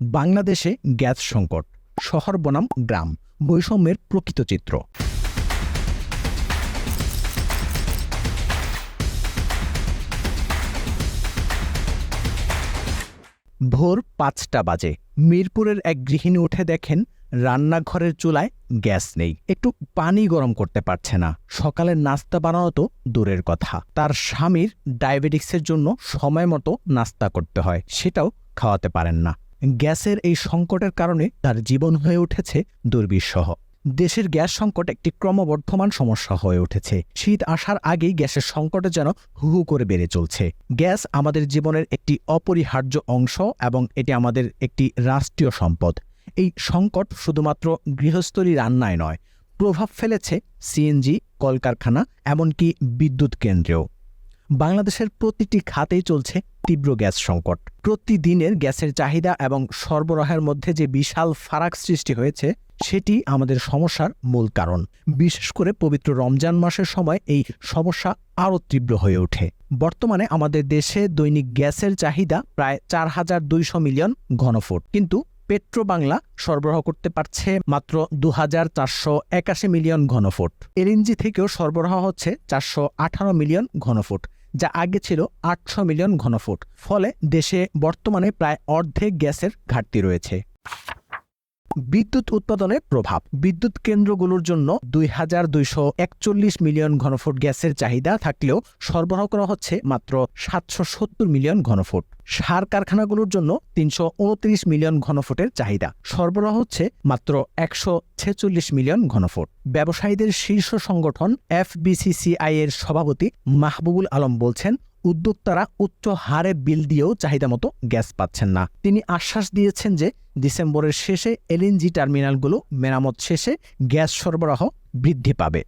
বাংলাদেশে গ্যাস সংকট, শহর বনাম গ্রাম, বৈষম্যের প্রকৃত চিত্র। ভোর ৫টা বাজে মিরপুরের এক গৃহিণী উঠে দেখেন রান্নাঘরের চুলায় গ্যাস নেই। একটু পানি গরম করতে পারছে না। সকালের নাস্তা বানানো তো দূরের কথা, তার স্বামীর ডায়াবেটিক্সের জন্য সময় মতো নাস্তা করতে হয়, সেটাও খাওয়াতে পারেন না। গ্যাসের এই সংকটের কারণে তার জীবন হয়ে উঠেছে দুর্বিষহ। দেশের গ্যাস সংকট একটি ক্রমবর্ধমান সমস্যা হয়ে উঠেছে। শীত আসার আগেই গ্যাসের সংকট যেন হু হু করে বেড়ে চলছে। গ্যাস আমাদের জীবনের একটি অপরিহার্য অংশ এবং এটি আমাদের একটি রাষ্ট্রীয় সম্পদ। এই সংকট শুধুমাত্র গৃহস্থলী রান্নায় নয়, প্রভাব ফেলেছে সিএনজি, কলকারখানা, এমনকি বিদ্যুৎ কেন্দ্রেও। বাংলাদেশের প্রতিটি খাতেই চলছে তীব্র গ্যাস সংকট। প্রতিদিনের গ্যাসের চাহিদা এবং সরবরাহের মধ্যে যে বিশাল ফারাক সৃষ্টি হয়েছে, সেটি আমাদের সমস্যার মূল কারণ। বিশেষ করে পবিত্র রমজান মাসের সময় এই সমস্যা আরও তীব্র হয়ে ওঠে। বর্তমানে আমাদের দেশে দৈনিক গ্যাসের চাহিদা প্রায় ৪,২০০ মিলিয়ন ঘনফুট, কিন্তু পেট্রোবাংলা সরবরাহ করতে পারছে মাত্র ২,৪৮১ মিলিয়ন ঘনফুট। এলএনজি থেকেও সরবরাহ হচ্ছে ৪১৮ মিলিয়ন ঘনফুট, যা আগে ছিল ৮০০ মিলিয়ন ঘনফুট। ফলে দেশে বর্তমানে প্রায় অর্ধেক গ্যাসের ঘাটতি রয়েছে। বিদ্যুৎ উৎপাদনে প্রভাব। বিদ্যুৎ কেন্দ্রগুলোর জন্য ২,২৪১ মিলিয়ন ঘনফুট গ্যাসের চাহিদা থাকলেও সরবরাহ করা হচ্ছে মাত্র ৭৭০ মিলিয়ন ঘনফুট। সার কারখানাগুলোর জন্য ৩২৯ মিলিয়ন ঘনফুটের চাহিদা, সরবরাহ হচ্ছে মাত্র ১৪৬ মিলিয়ন ঘনফুট। ব্যবসায়ীদের শীর্ষ সংগঠন এফবিসিসিআই এর সভাপতি মাহবুবুল আলম বলছেন, উদ্যোক্তারা উচ্চ হারে বিল দিয়েও চাহিদামতো গ্যাস পাচ্ছেন না। তিনি আশ্বাস দিয়েছেন যে ডিসেম্বরের শেষে এলএনজি টার্মিনালগুলো মেরামত শেষে গ্যাস সরবরাহ বৃদ্ধি পাবে।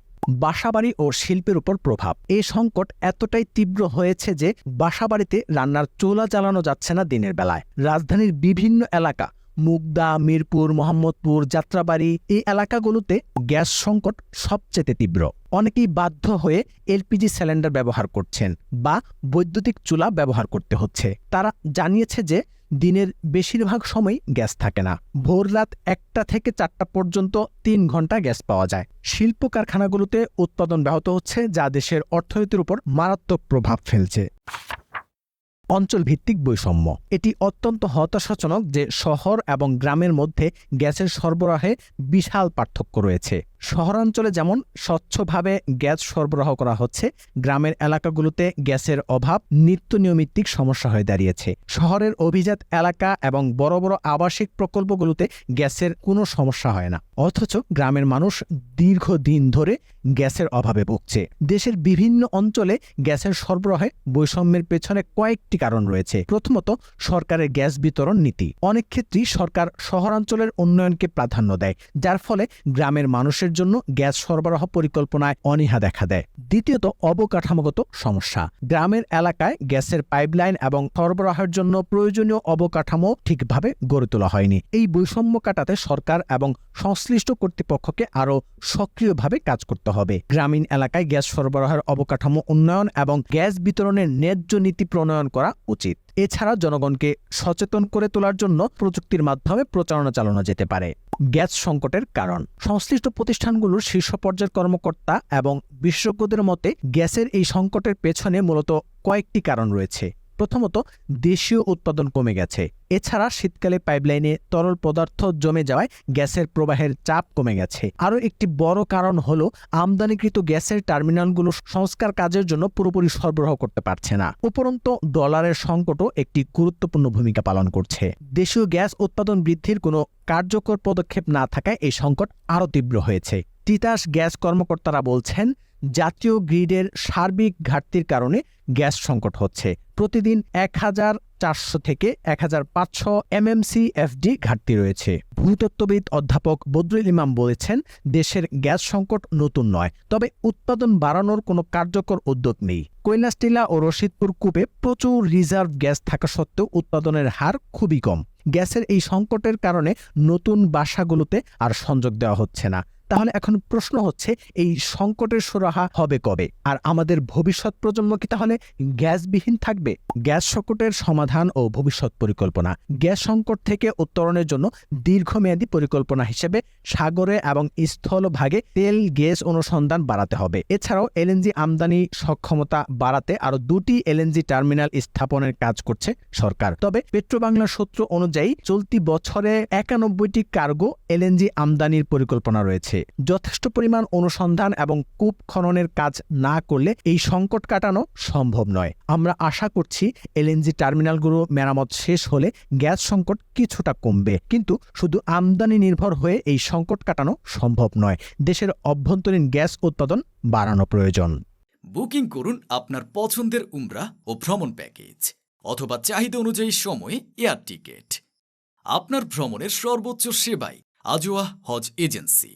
বাসাবাড়ি ও শিল্পের উপর প্রভাব। এই সংকট এতটাই তীব্র হয়েছে যে বাসাবাড়িতে রান্নার চুলা জ্বালানো যাচ্ছে না দিনের বেলায়। রাজধানীর বিভিন্ন এলাকা, মুগদা, মিরপুর, মোহাম্মদপুর, যাত্রাবাড়ি, এই এলাকাগুলোতে গ্যাস সংকট সবচেয়ে তীব্র। অনেকেই বাধ্য হয়ে এলপিজি সিলিন্ডার ব্যবহার করছেন বা বৈদ্যুতিক চুলা ব্যবহার করতে হচ্ছে। তারা জানিয়েছে যে দিনের বেশিরভাগ সময় গ্যাস থাকে না। ভোর রাত ১টা থেকে ৪টা পর্যন্ত ৩ ঘন্টা গ্যাস পাওয়া যায়। শিল্প কারখানাগুলোতে উৎপাদন ব্যাহত হচ্ছে, যা দেশের অর্থনীতির উপর মারাত্মক প্রভাব ফেলছে। অঞ্চলভিত্তিক বৈষম্য। এটি অত্যন্ত হতাশাজনক যে শহর এবং গ্রামের মধ্যে গ্যাসের সরবরাহে বিশাল পার্থক্য রয়েছে। শহরাঞ্চলে যেমন স্বচ্ছভাবে গ্যাস সরবরাহ করা হচ্ছে, গ্রামের এলাকাগুলোতে গ্যাসের অভাব নিত্যনৈমিত্তিক সমস্যা হয়ে দাঁড়িয়েছে। শহরের অভিজাত এলাকা এবং বড় বড় আবাসিক প্রকল্পগুলোতে গ্যাসের কোনো সমস্যা হয় না, অথচ গ্রামের মানুষ দীর্ঘদিন ধরে গ্যাসের অভাবে ভুগছে। দেশের বিভিন্ন অঞ্চলে গ্যাসের সরবরাহে বৈষম্যের পেছনে কয়েকটি কারণ রয়েছে। প্রথমত, সরকারের গ্যাস বিতরণ নীতি। অনেক ক্ষেত্রেই সরকার শহরাঞ্চলের উন্নয়নকে প্রাধান্য দেয়, যার ফলে গ্রামের মানুষের জন্য গ্যাস সরবরাহ পরিকল্পনায় অনীহা দেখা দেয়। দ্বিতীয়ত, অবকাঠামোগত সমস্যা। গ্রামের এলাকায় গ্যাসের পাইপলাইন এবং সরবরাহের জন্য প্রয়োজনীয় অবকাঠামো ঠিকভাবে গড়ে তোলা হয়নি। এই বৈষম্য কাটাতে সরকার এবং সংশ্লিষ্ট কর্তৃপক্ষকে আরও সক্রিয়ভাবে কাজ করতে হবে। গ্রামীণ এলাকায় গ্যাস সরবরাহের অবকাঠামো উন্নয়ন এবং গ্যাস বিতরণের ন্যায্য নীতি প্রণয়ন করা উচিত। এছাড়া জনগণকে সচেতন করে তোলার জন্য প্রযুক্তির মাধ্যমে প্রচারণা চালানো যেতে পারে। গ্যাস সংকটের কারণ। সংশ্লিষ্ট প্রতিষ্ঠানগুলোর শীর্ষ পর্যায়ের কর্মকর্তা এবং বিশেষজ্ঞদের মতে গ্যাসের এই সংকটের পেছনে মূলত কয়েকটি কারণ রয়েছে। প্রথমত, দেশীয় উৎপাদন কমে গেছে। এছাড়া শীতকালে পাইপলাইনে তরল পদার্থ জমে যাওয়ায় গ্যাসের প্রবাহের চাপ কমে গেছে। আরও একটি বড় কারণ হলো আমদানিকৃত গ্যাসের টার্মিনালগুলো সংস্কার কাজের জন্য পুরোপুরি সরবরাহ করতে পারছে না। উপরন্তু ডলারের সংকটও একটি গুরুত্বপূর্ণ ভূমিকা পালন করছে। দেশীয় গ্যাস উৎপাদন বৃদ্ধির কোনো কার্যকর পদক্ষেপ না থাকায় এই সংকট আরও তীব্র হয়েছে। তিতাস গ্যাস কর্মকর্তারা বলছেন, জাতীয় গ্রিডের সার্বিক ঘাটতির কারণে গ্যাস সংকট হচ্ছে। প্রতিদিন ১,৪০০ থেকে ১,৫০০ MMCFD ঘাটতি রয়েছে। ভূতত্ত্ববিদ অধ্যাপক বদরুল ইমাম বলেছেন, দেশের গ্যাস সংকট নতুন নয়, তবে উৎপাদন বাড়ানোর কোনো কার্যকর উদ্যোগ নেই। কৈলাসটিলা ও রশিদপুর কূপে প্রচুর রিজার্ভ গ্যাস থাকা সত্ত্বেও উৎপাদনের হার খুবই কম। গ্যাসের এই সংকটের কারণে নতুন বাসাগুলোতে আর সংযোগ দেওয়া হচ্ছে না। তাহলে এখন প্রশ্ন হচ্ছে এই সংকটের সুরাহা হবে কবে? আর আমাদের ভবিষ্যৎ প্রজন্ম কি তাহলে গ্যাসবিহীন থাকবে? গ্যাস সংকটের সমাধান ও ভবিষ্যৎ পরিকল্পনা। গ্যাস সংকট থেকে উত্তরণের জন্য দীর্ঘমেয়াদী পরিকল্পনা হিসেবে সাগরে এবং স্থলভাগে তেল গ্যাস অনুসন্ধান বাড়াতে হবে। এছাড়াও এলএনজি আমদানি সক্ষমতা বাড়াতে আরো 2টি এলএনজি টার্মিনাল স্থাপনের কাজ করছে সরকার। তবে পেট্রোবাংলার সূত্র অনুযায়ী চলতি বছরে 91টি কার্গো এলএনজি আমদানির পরিকল্পনা রয়েছে। যথেষ্ট পরিমাণ অনুসন্ধান এবং কূপ খননের কাজ না করলে এই সংকট কাটানো সম্ভব নয়। আমরা আশা করছি এলএনজি টার্মিনালগুলো মেরামত শেষ হলে গ্যাস সংকট কিছুটা কমবে, কিন্তু শুধু আমদানি নির্ভর হয়ে এই সংকট কাটানো সম্ভব নয়। দেশের অভ্যন্তরীণ গ্যাস উৎপাদন বাড়ানো প্রয়োজন। বুকিং করুন আপনার পছন্দের উমরা ও ভ্রমণ প্যাকেজ, অথবা চাহিদা অনুযায়ী সময়ে এয়ার টিকেট। আপনার ভ্রমণের সর্বোচ্চ সেবাই আজওয়া হজ এজেন্সি।